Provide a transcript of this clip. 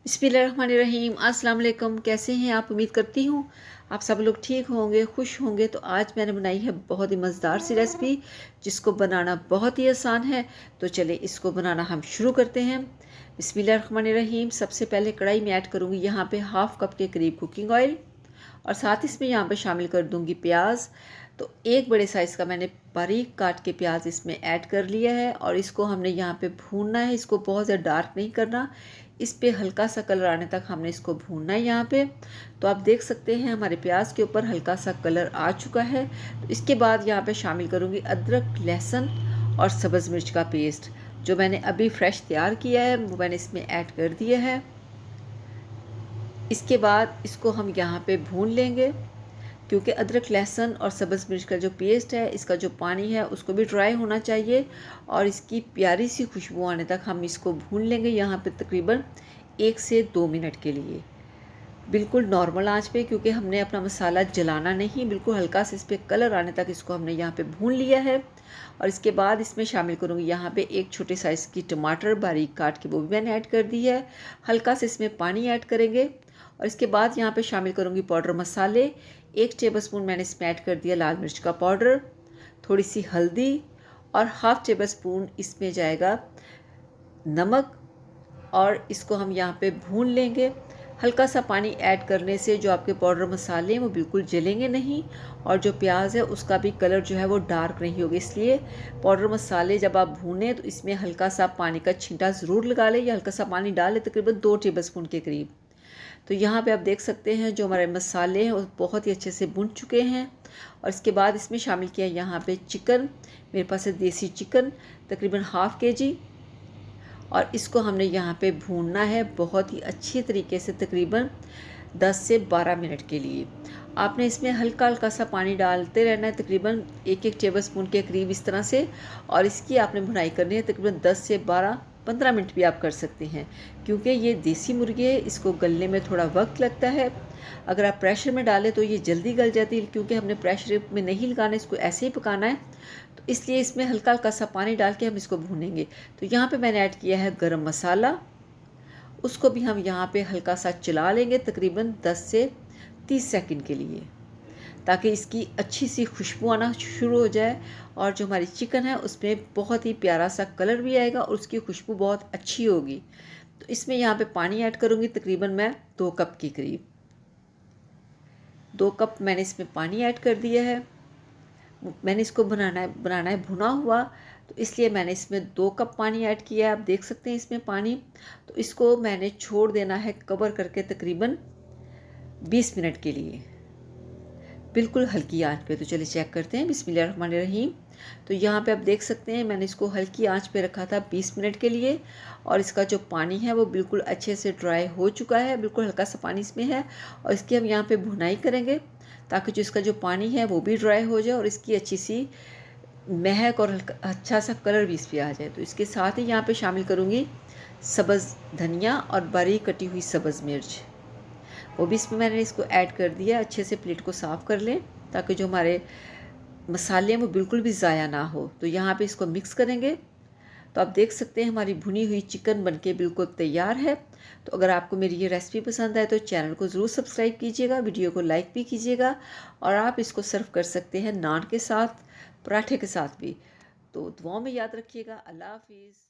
बिस्मिल्लाहिर्रहमानिर्रहीम। अस्सलाम वालेकुम। कैसे हैं आप? उम्मीद करती हूँ आप सब लोग ठीक होंगे, खुश होंगे। तो आज मैंने बनाई है बहुत ही मज़ेदार सी रेसिपी, जिसको बनाना बहुत ही आसान है। तो चलिए इसको बनाना हम शुरू करते हैं। बिस्मिल्लाहिर्रहमानिर्रहीम। सबसे पहले कढ़ाई में ऐड करूँगी यहाँ पे हाफ़ कप के करीब कुकिंग ऑयल, और साथ इसमें यहाँ पे शामिल कर दूँगी प्याज। तो एक बड़े साइज़ का मैंने बारीक काट के प्याज इसमें ऐड कर लिया है, और इसको हमने यहाँ पे भूनना है। इसको बहुत ज़्यादा डार्क नहीं करना, इस पे हल्का सा कलर आने तक हमने इसको भूनना है यहाँ पे। तो आप देख सकते हैं हमारे प्याज के ऊपर हल्का सा कलर आ चुका है। तो इसके बाद यहाँ पे शामिल करूँगी अदरक, लहसुन और सब्ज़ मिर्च का पेस्ट, जो मैंने अभी फ्रेश तैयार किया है, वो मैंने इसमें ऐड कर दिया है। इसके बाद इसको हम यहाँ पे भून लेंगे, क्योंकि अदरक, लहसुन और सब्ज़ मिर्च का जो पेस्ट है, इसका जो पानी है उसको भी ड्राई होना चाहिए, और इसकी प्यारी सी खुशबू आने तक हम इसको भून लेंगे यहाँ पे तकरीबन 1 से 2 मिनट के लिए, बिल्कुल नॉर्मल आंच पे, क्योंकि हमने अपना मसाला जलाना नहीं, बिल्कुल हल्का सा इस पर कलर आने तक इसको हमने यहाँ पे भून लिया है। और इसके बाद इसमें शामिल करूँगी यहाँ पे एक छोटे साइज़ की टमाटर बारीक काट के, वो भी मैंने ऐड कर दी है। हल्का सा इसमें पानी ऐड करेंगे, और इसके बाद यहाँ पे शामिल करूँगी पाउडर मसाले। 1 टेबलस्पून मैंने इसमें ऐड कर दिया लाल मिर्च का पाउडर, थोड़ी सी हल्दी, और हाफ़ टेबलस्पून इसमें जाएगा नमक, और इसको हम यहाँ पे भून लेंगे। हल्का सा पानी ऐड करने से जो आपके पाउडर मसाले हैं वो बिल्कुल जलेंगे नहीं, और जो प्याज है उसका भी कलर जो है वो डार्क नहीं होगा। इसलिए पाउडर मसाले जब आप भूनें तो इसमें हल्का सा पानी का छींटा ज़रूर लगा लें, या हल्का सा पानी डाल लें, तकरीबन 2 टेबलस्पून के करीब। तो यहाँ पे आप देख सकते हैं जो हमारे मसाले हैं वो बहुत ही अच्छे से भुन चुके हैं। और इसके बाद इसमें शामिल किया यहाँ पे चिकन। मेरे पास है देसी चिकन, तकरीबन हाफ़ kg, और इसको हमने यहाँ पे भूनना है बहुत ही अच्छी तरीके से, तकरीबन 10 से 12 मिनट के लिए। आपने इसमें हल्का हल्का सा पानी डालते रहना है, तकरीबन 1-1 टेबलस्पून के करीब इस तरह से, और इसकी आपने भुनाई करनी है तकरीबन 10 से 12-15 मिनट भी आप कर सकते हैं, क्योंकि ये देसी मुर्गी है, इसको गलने में थोड़ा वक्त लगता है। अगर आप प्रेशर में डालें तो ये जल्दी गल जाती है, क्योंकि हमने प्रेशर में नहीं लगाना, इसको ऐसे ही पकाना है। तो इसलिए इसमें हल्का हल्का सा पानी डाल के हम इसको भूनेंगे। तो यहाँ पे मैंने ऐड किया है गरम मसाला, उसको भी हम यहाँ पे हल्का सा चला लेंगे तकरीबन 10 से 30 सेकंड के लिए, ताकि इसकी अच्छी सी खुशबू आना शुरू हो जाए, और जो हमारी चिकन है उसमें बहुत ही प्यारा सा कलर भी आएगा, और उसकी खुशबू बहुत अच्छी होगी। तो इसमें यहाँ पे पानी ऐड करूँगी, तकरीबन मैं 2 कप के करीब, 2 कप मैंने इसमें पानी ऐड कर दिया है। मैंने इसको बनाना है भुना हुआ, तो इसलिए मैंने इसमें 2 कप पानी ऐड किया है। आप देख सकते हैं इसमें पानी। तो इसको मैंने छोड़ देना है कवर करके तकरीबन 20 मिनट के लिए, बिल्कुल हल्की आंच पे। तो चलिए चेक करते हैं। बिस्मिल्लाहिर्रहमानिर्रहीम। तो यहाँ पे आप देख सकते हैं मैंने इसको हल्की आंच पे रखा था 20 मिनट के लिए, और इसका जो पानी है वो बिल्कुल अच्छे से ड्राई हो चुका है, बिल्कुल हल्का सा पानी इसमें है। और इसकी हम यहाँ पे भुनाई करेंगे, ताकि जो इसका जो पानी है वो भी ड्राई हो जाए, और इसकी अच्छी सी महक और अच्छा सा कलर भी इस पर आ जाए। तो इसके साथ ही यहाँ पे शामिल करूँगी सब्ज़ धनिया और बारीक कटी हुई सब्ज़ मिर्च, वो भी इसमें मैंने इसको ऐड कर दिया। अच्छे से प्लेट को साफ़ कर लें, ताकि जो हमारे मसाले हैं वो बिल्कुल भी ज़ाया ना हो। तो यहाँ पे इसको मिक्स करेंगे। तो आप देख सकते हैं हमारी भुनी हुई चिकन बनके बिल्कुल तैयार है। तो अगर आपको मेरी ये रेसिपी पसंद आए तो चैनल को ज़रूर सब्सक्राइब कीजिएगा, वीडियो को लाइक भी कीजिएगा, और आप इसको सर्व कर सकते हैं नान के साथ, पराठे के साथ भी। तो दुआओं में याद रखिएगा। अल्लाह हाफिज़।